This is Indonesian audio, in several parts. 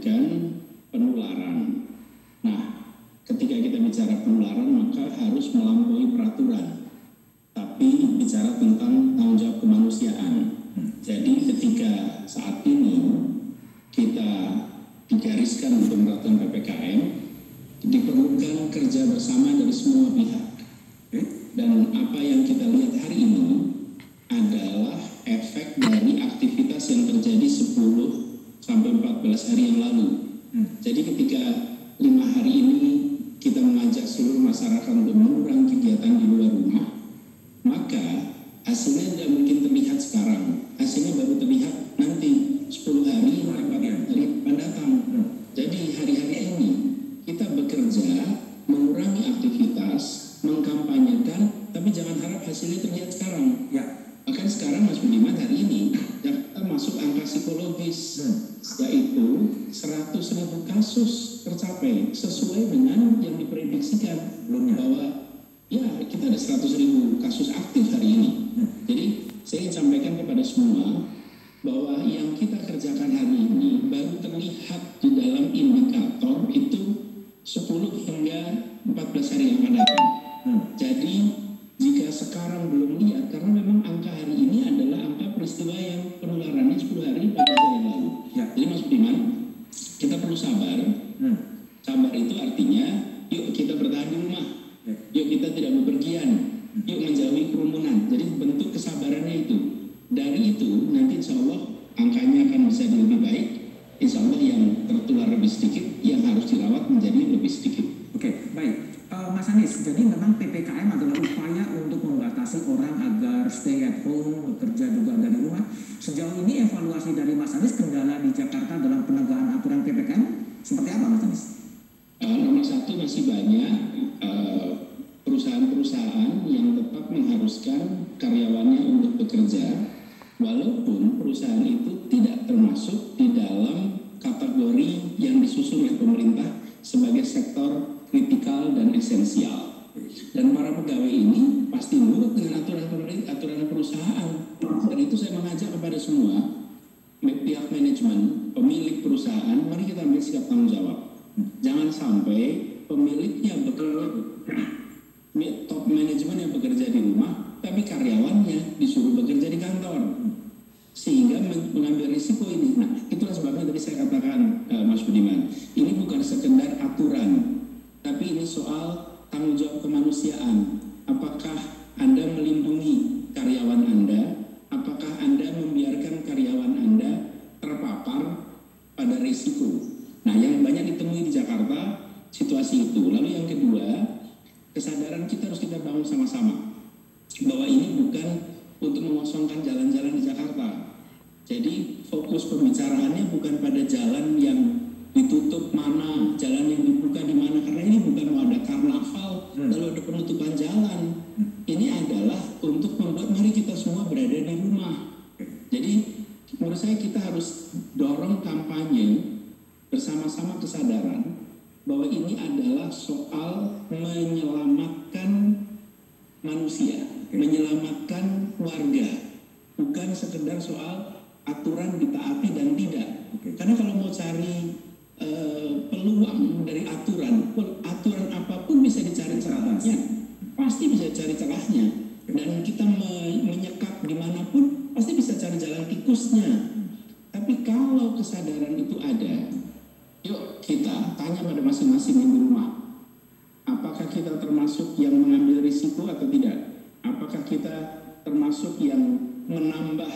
mengendalikan penularan. Nah, ketika kita bicara penularan maka harus melampaui peraturan. Tapi bicara tentang tanggung jawab kemanusiaan. Jadi ketika saat ini kita digariskan untuk melakukan PPKM, diperlukan kerja bersama dari semua pihak. Dan apa yang kita lihat hari ini adalah efek dari aktivitas yang terjadi 10 sampai 14 hari yang lalu. Jadi ketika 5 hari ini kita mengajak seluruh masyarakat untuk mengurangi kegiatan di luar rumah, maka hasilnya tidak mungkin terlihat sekarang. Hasilnya baru terlihat nanti 10 hari dari mendatang. Jadi hari-hari ini kita bekerja, mengurangi aktivitas, mengkampanyekan, tapi jangan harap hasilnya terlihat sekarang. Ya. Bahkan sekarang Mas Budiman hari ini Jakarta masuk angka psikologis, yaitu 100.000 kasus tercapai sesuai dengan yang diprediksikan bahwa ya kita ada 100.000 kasus aktif hari ini. Jadi saya ingin sampaikan kepada semua bahwa yang kita kerjakan hari ini baru terlihat di dalam indikator itu 10 hingga 14 hari yang akan datang. Jadi jika sekarang belum lihat, karena memang angka hari ini adalah angka peristiwa yang penularannya 10 hari 14 hari yang lalu. Ya. Jadi Mas Budiman, kita perlu sabar. Sabar itu artinya yuk kita bertahan di rumah. Yuk kita tidak bepergian, yuk menjauhi kerumunan. Jadi bentuk kesabarannya itu. Dari itu nanti insya Allah angkanya akan bisa lebih baik. Insya Allah yang tertular lebih sedikit, yang harus dirawat menjadi lebih sedikit. Oke, baik. Mas Anies, jadi memang PPKM adalah upaya untuk membatasi orang agar stay at home, bekerja juga dari rumah. Sejauh ini evaluasi dari Mas Anies kendala di Jakarta dalam penegakan aturan PPKM seperti apa, Mas Anies? Nomor satu masih banyak perusahaan-perusahaan yang tetap mengharuskan karyawannya untuk bekerja, walaupun perusahaan itu tidak termasuk di dalam kategori yang disusun oleh pemerintah sebagai sektor kritikal dan esensial. Dan para pegawai ini pasti nurut dengan aturan pemerintah, aturan perusahaan. Dan itu saya mengajak kepada semua pihak manajemen, pemilik perusahaan, mari kita ambil sikap tanggung jawab. Jangan sampai pemiliknya top manajemen yang bekerja di rumah, tapi karyawannya disuruh bekerja di kantor, sehingga mengambil risiko ini. Nah, itulah sebabnya tadi saya katakan, Mas Budiman, ini bukan sekedar aturan, tapi ini soal tanggung jawab kemanusiaan. Apakah Anda melindungi karyawan Anda? Apakah Anda membiarkan karyawan Anda terpapar pada risiko? Nah, yang banyak ditemui di Jakarta situasi itu. Lalu yang kedua, kesadaran kita harus kita bangun sama-sama bahwa ini bukan untuk mengosongkan jalan-jalan di Jakarta. Jadi fokus pembicaraannya bukan pada jalan yang ditutup mana, jalan yang dibuka di mana, karena ini bukan wadah karnaval lalu ada penutupan jalan. Ini adalah untuk membuat mari kita semua berada di rumah. Jadi menurut saya kita harus dorong kampanye bersama-sama kesadaran bahwa ini adalah soal menyelamatkan manusia, menyelamatkan warga, bukan sekedar soal aturan ditaati dan tidak. Karena kalau mau cari peluang dari aturan apapun bisa dicari celahnya, pasti bisa cari celahnya. Dan kita menyekat dimanapun pasti bisa cari jalan tikusnya. Tapi kalau kesadaran itu ada, yuk kita tanya pada masing-masing yang di rumah, apakah kita termasuk yang mengambil risiko atau tidak? Apakah kita termasuk yang menambah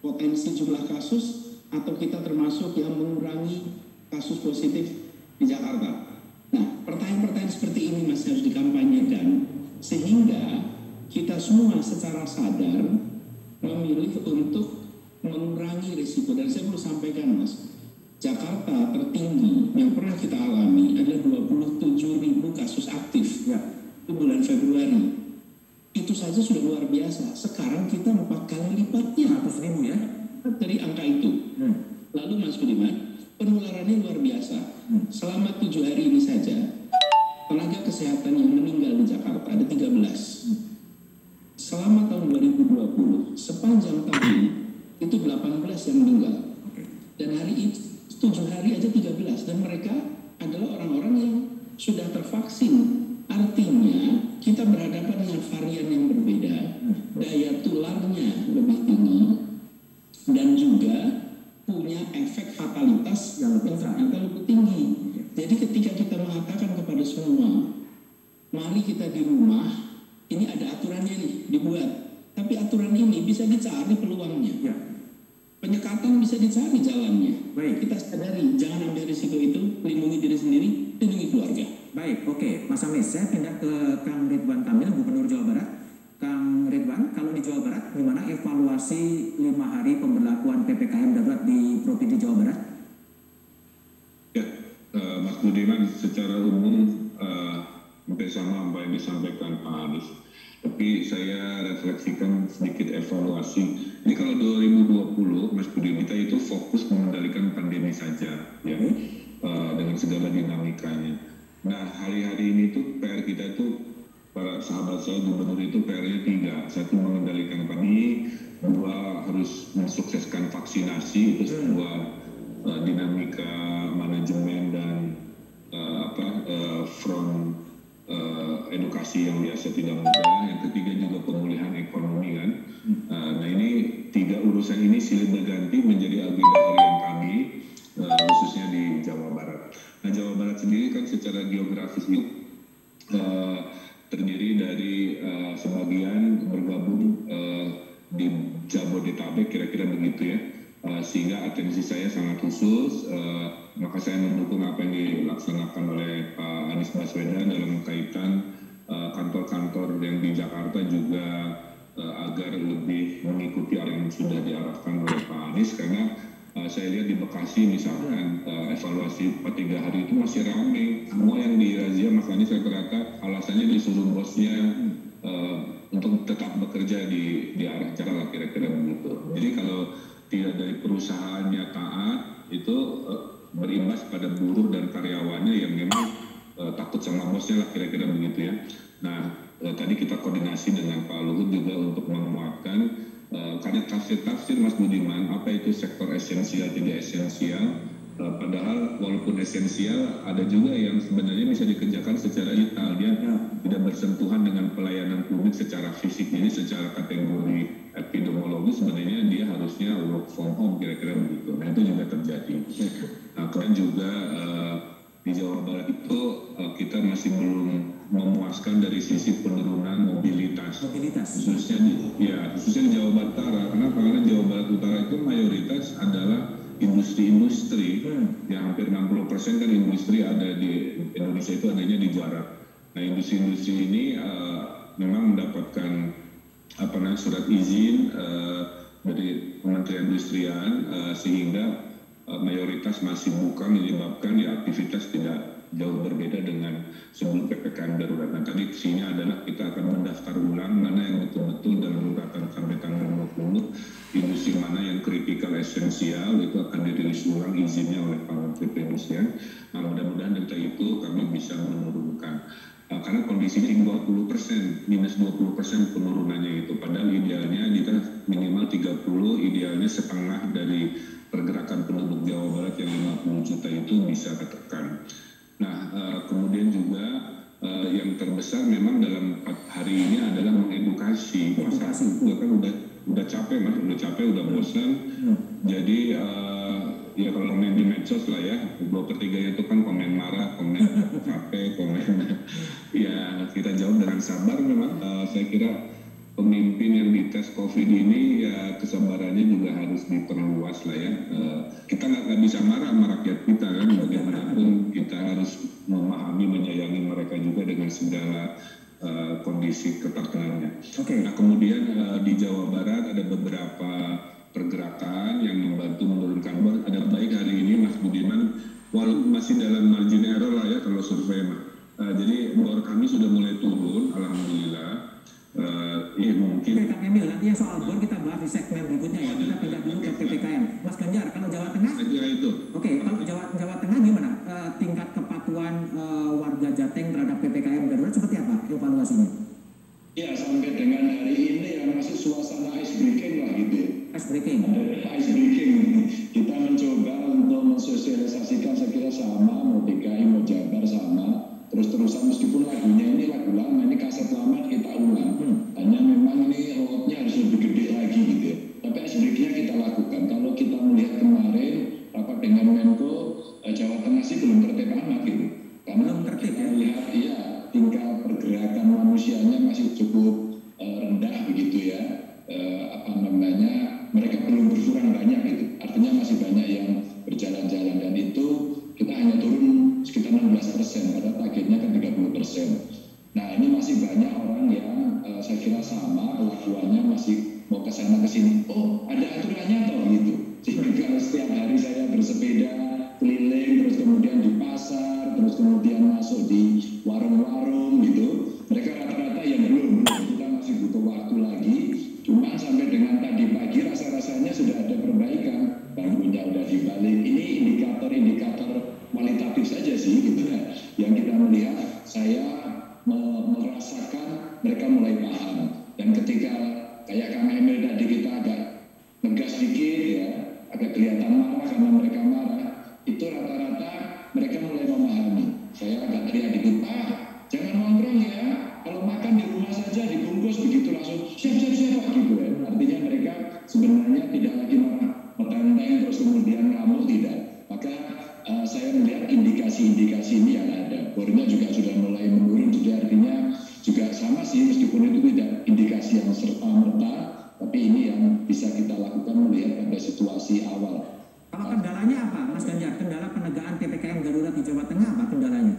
potensi jumlah kasus, atau kita termasuk yang mengurangi kasus positif di Jakarta? Nah, pertanyaan-pertanyaan seperti ini masih harus dikampanyekan sehingga kita semua secara sadar memilih untuk mengurangi risiko. Dan saya perlu sampaikan, Mas, Jakarta tertinggi yang pernah kita alami adalah 27.000 kasus aktif. Ya, itu bulan Februari. Itu saja sudah luar biasa. Sekarang kita 4 kali lipatnya, 100.000 ya, dari angka itu. Lalu Mas Budiman, penularannya luar biasa. Selama 7 hari ini saja, tenaga kesehatan yang meninggal di Jakarta ada 13. Selama tahun 2020, sepanjang tahun itu 18 yang meninggal. Dan hari 7 hari aja 13, dan mereka adalah orang-orang yang sudah tervaksin. Artinya kita berhadapan dengan varian yang berbeda, daya tularnya lebih tinggi, dan juga punya efek fatalitas yang ternyata lebih tinggi. Jadi ketika kita mengatakan kepada semua, mari kita di rumah, ini ada aturannya nih dibuat, tapi aturan ini bisa dicari peluangnya. Ya. Penyekatan bisa dicari jalannya. Baik. Kita sadari, jangan ambil risiko itu, lindungi diri sendiri, lindungi keluarga. Baik, oke, Mas Amis, saya pindah ke Kang Ridwan Kamil, Gubernur Jawa Barat. Kang Ridwan, kalau di Jawa Barat, gimana evaluasi 5 hari pemberlakuan PPKM darurat di Provinsi Jawa Barat? Ya, Mas Budiman, secara umum hampir sama apa yang disampaikan Pak Anies. Tapi saya refleksikan sedikit evaluasi. Ini kalau 2020, Mas Budiman, kita itu fokus mengendalikan pandemi saja, ya, dengan segala dinamikanya. Nah, hari-hari ini tuh PR kita tuh, para sahabat saya gubernur itu PR-nya 3. 1, mengendalikan pandemi, 2, harus mensukseskan vaksinasi, terus 2, dinamika manajemen dan front edukasi yang biasa tidak mudah. Yang ketiga juga pemulihan ekonomi kan. Nah, ini 3 urusan ini silih berganti menjadi agenda harian kami, khususnya di Jawa Barat. Nah, Jawa Barat sendiri kan secara geografis itu terdiri dari sebagian bergabung di Jabodetabek, kira-kira begitu ya. Sehingga atensi saya sangat khusus, maka saya mendukung apa yang dilaksanakan oleh Pak Anies Baswedan dalam kaitan kantor-kantor yang di Jakarta juga agar lebih mengikuti apa yang sudah diarahkan oleh Pak Anies, karena saya lihat di Bekasi misalkan evaluasi 3 hari itu masih ramai. Semua yang dirazia Mas Anies rata-rata alasannya disuruh bosnya untuk tetap bekerja di arah cara lah, kira-kira begitu. Jadi kalau tidak dari perusahaannya taat, itu berimbas pada buruh dan karyawannya yang memang takut sama bosnya lah, kira-kira begitu ya. Nah, tadi kita koordinasi dengan Pak Luhut juga untuk menguatkan karena tafsir-tafsir Mas Budiman, apa itu sektor esensial, tidak esensial. Padahal walaupun esensial, ada juga yang sebenarnya bisa dikerjakan secara digital. Dia tidak bersentuhan dengan pelayanan publik secara fisik. Jadi secara kategori epidemiologis sebenarnya dia harusnya work from home, kira-kira begitu. Nah, itu juga terjadi. Nah, kemudian juga di Jawa Barat itu kita masih belum memuaskan dari sisi penurunan mobilitas. Khususnya di Jawa Barat Utara. Kenapa? Karena Jawa Barat Utara itu mayoritas adalah industri-industri, yang hampir 60% kan industri ada di Indonesia itu adanya di barat. Nah, industri-industri ini memang mendapatkan surat izin dari Kementerian Industrian, sehingga mayoritas masih buka, menyebabkan ya aktivitas tidak jauh berbeda dengan sebelum PPKM darurat. Nah, tadi isinya adalah kita akan mendaftar ulang mana yang betul-betul dalam urutan sampai tanggal 20, industri mana yang kritikal esensial, itu akan dirilis ulang izinnya oleh Pak Menteri Perindustrian. Nah, mudah-mudahan dari itu kami bisa menurunkan. Karena kondisinya 20%, minus 20% penurunannya itu. Padahal idealnya kita minimal 30, idealnya setengah dari pergerakan penduduk Jawa Barat yang 50 juta itu bisa ketekan. Nah, kemudian juga yang terbesar memang dalam 4 hari ini adalah mengedukasi masyarakat. Kan udah capek Mas, udah bosan. Jadi ya kalau komen di medsos lah ya, 2/3 itu kan komen marah, komen capek, komen ya kita jawab dengan sabar memang. Saya kira pemimpin yang dites COVID ini ya kesabarannya juga harus diperluas lah ya. Kita nggak bisa marah sama rakyat kita kan, bagaimanapun kita harus memahami, menyayangi mereka juga dengan segala kondisi ketertenannya. Nah, kemudian di Jawa Barat ada beberapa pergerakan yang membantu menurunkan bor. Ada baik hari ini Mas Budiman, walaupun masih dalam margin error lah ya kalau survei jadi bor kami sudah mulai turun, alhamdulillah. Ya mungkin. Kang Emil, nanti soal bor kita bahas di segmen berikutnya ya. Kita pindah dulu ke PPKM. Mas Ganjar, kalau Jawa Tengah? Saya kira itu. Oke, kalau Jawa Tengah gimana? Tingkat kepatuhan warga Jateng terhadap PPKM darurat seperti apa evaluasinya? Ya, sampai dengan hari ini ya masih suasana ice breaking lah gitu. ice breaking. Ice breaking. Kita mencoba untuk mensosialisasikan, saya kira sama, mau DKI mau Jabar sama, terus-terusan meskipun lagunya ini lagu lama, ini kaset lama kita ulang. Hanya memang ini lotnya harus lebih gede lagi gitu ya. Tapi ice breakingnya kita lakukan. Kalau kita melihat kemarin rapat dengan Menko Jawa Tengah sih belum tertib amat gitu. Karena kita melihat iya tingkat pergerakan manusianya masih cukup rendah begitu ya. Mereka belum berkurang banyak gitu. Artinya masih banyak yang berjalan-jalan dan itu kita hanya turun sekitar 16%, padahal targetnya kan 30%. Nah ini masih banyak orang yang saya kira sama kelakuannya masih mau ke sana ke sini. Oh ada aturannya toh gitu. Sehingga kalau setiap hari saya bersepeda keliling terus kemudian di pasar terus kemudian masuk di warung-warung gitu, mereka rata-rata yang belum kita masih butuh waktu lagi. Cuma sampai dengan tadi pagi rasa-rasanya sudah ada perbaikan, bangkunya udah dibalik. Ini indikator-indikator kualitatif saja sih gitu ya. Yang kita melihat, saya merasakan mereka mulai paham. Dan ketika kayak Kang Emil tadi kita agak ngegas sedikit ya, agak kelihatan marah karena mereka marah, itu rata-rata mereka mulai memahami. Saya agak teriak dikit, jangan nongkrong ya, kalau makan di rumah saja dibungkus begitu langsung siap gitu ya. Artinya mereka sebenarnya tidak lagi marah metenteng terus kemudian ngamuk, tidak. Maka saya melihat indikasi-indikasi ini yang ada. Bornya juga sudah mulai menurun, jadi artinya juga sama sih meskipun itu tidak indikasi yang serta-merta, tapi ini yang bisa kita lakukan melihat pada situasi awal. Kalau kendalanya apa, Mas Ganjar? Kendala penegakan PPKM darurat di Jawa Tengah apa kendalanya?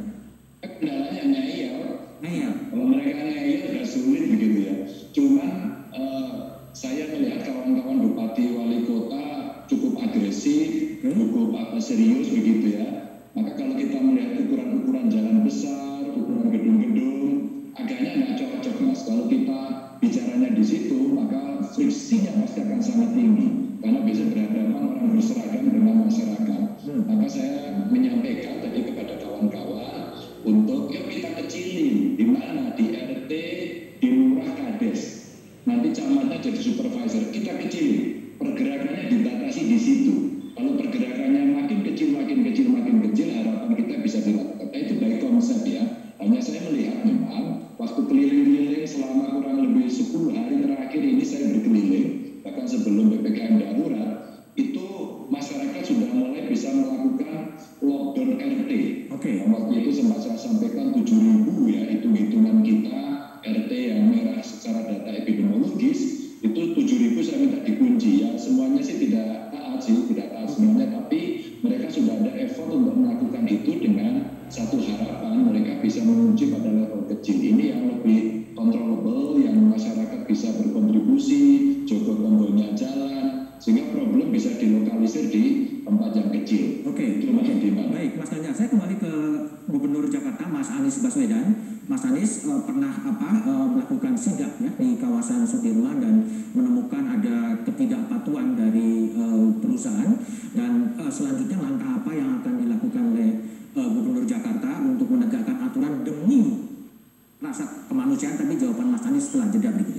Kendalanya ngeyel. Ngeyel. Kalau mereka ngeyel sudah sulit begitu ya. Cuman saya melihat kawan-kawan bupati wali kota cukup agresif, cukup serius begitu ya. Maka kalau kita melihat ukuran-ukuran jalan besar, ukuran gedung-gedung, agaknya nggak cocok Mas. Kalau kita bicaranya di situ, maka friksinya pasti akan sangat tinggi. Karena bisa berhadapan orang berseragam dengan masyarakat. Maka saya menyampaikan tadi kepada kawan-kawan untuk yuk kita kecilin di mana, di RT, di lurah, kades. Nanti camatnya jadi supervisor, kita kecilin. Pergerakannya dibatasi di situ. Kalau pergerakannya makin kecil, harapan kita bisa dilakukan. Nah, itu baik konsep ya. Hanya saya melihat memang waktu keliling-keliling selama kurang lebih 10 hari terakhir ini saya berkeliling, bahkan sebelum PPKM darurat, itu masyarakat sudah mulai bisa melakukan lockdown RT. Waktu itu sempat saya sampaikan 7.000 ya, hitung-hitungan kita RT yang merah secara data epidemiologis, itu 7.000 saya minta dikunci ya. Semuanya sih tidak taat semuanya, tapi mereka sudah ada effort untuk melakukan itu dengan satu harapan mereka bisa mengunci pada level kecil. Ini yang lebih controllable, yang masyarakat bisa berkontribusi, jogo tombolnya jalan, sehingga problem bisa dilokalisir di tempat yang kecil. Baik, Mas Ganjar, saya kembali ke Gubernur Jakarta, Mas Anies Baswedan. Mas Anies pernah melakukan sidak ya di kawasan Sudirman dan menemukan ada ketidakpatuhan dari perusahaan, dan selanjutnya langkah apa yang akan dilakukan oleh Gubernur Jakarta untuk menegakkan aturan demi rasa kemanusiaan. Tapi jawaban Mas Anies setelah jeda berikut.